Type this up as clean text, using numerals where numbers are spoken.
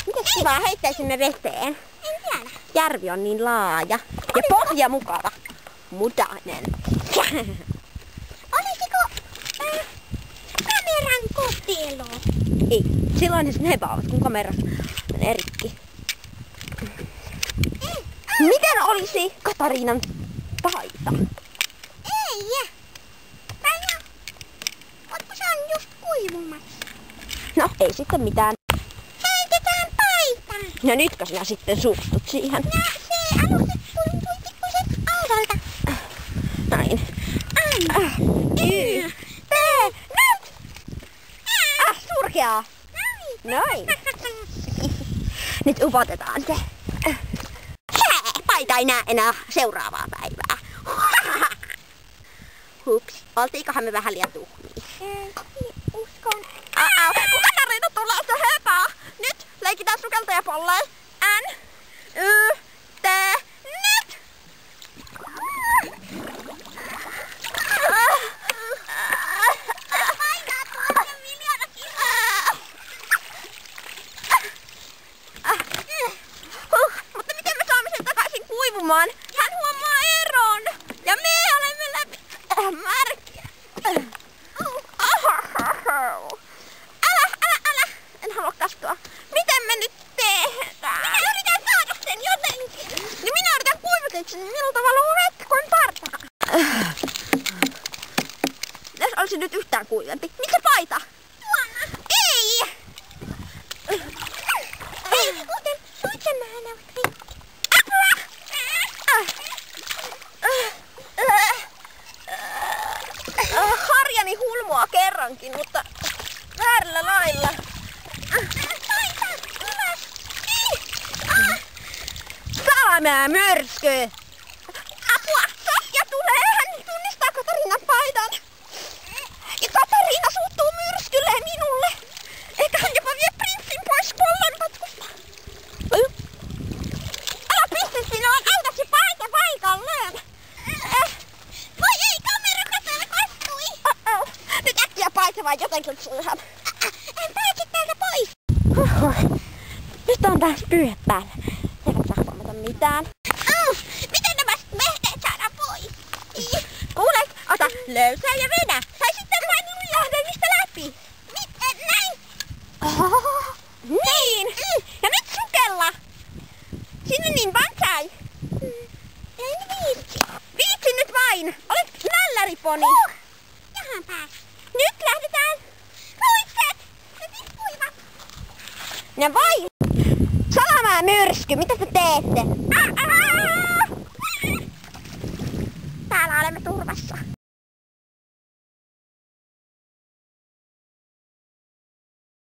Miten kivaa heittää sinne veteen? En tiedä. Järvi on niin laaja. Ja pohja mukava. Mudainen. Olisiko kameran kotelo? Ei. Silloin ne hebaavat, kun kameras menee rikki. Miten olisi Katariinan paita? Ei. Ootko se on just kuivumassa? No, ei sitten mitään. Heitetään paita. No nytkö sinä sitten suustut siihen? No se aluksi tuli pikkuset autolta. Näin. Nyt! Surkeaa! Noin. Nyt upotetaan se. Paita ei näe enää seuraavaa päivää. Hups. Oltiinkohan me vähän liian tuhmia? Uskon. Kun Katariina tulee, se höpää. Nyt leikitään sukeltajapolleen. N, Y, T, nyt! Mutta miten me saamme sen takaisin kuivumaan? Hän huomaa eron. Ja me olemme läpi märkiä. Älä. En halua kastua. Miten me nyt tehdään? Minä yritän saada sen jotenkin. Niin minä yritän kuivuttaa sen. Minulta valuu vettä kuin partaa. Jos olisi nyt yhtään kuivempi. Missä paita? Tuona. Ei! Ei, kuten suitsemähän ovat rikki. Harjani hulmua kerrankin, mutta väärällä lailla. Salamää myrsky! Apua! Saskia tulee! Hän tunnistaa Katariinan paidan! Ja Katariina suuttuu myrskylle minulle! Eikä hän jopa vie prinssin pois pollanpotkusta! Älä pistä sinua! Auta se paita paikalleen! Voi ei, kamera katsoilla kastui! Nyt äkkiä paita vai jotenkin siihen! En pääse täältä pois! Nyt on taas pyyhe päällä. Eikä saa huomata mitään. Miten nämä mehteet saadaan pois? Kuule, ota löysää ja vedä. Tai sitten vain lujahda niistä läpi. Näin? Niin. Ja nyt sukella. Sinne niin vansai. En viitsi. Viitsi nyt vain. Olet mälläriponi. Jahan pääs. Nyt lähdetään. Luikset! Ne tippuivat. Ja vai. Salamaa myrsky, mitä te teette?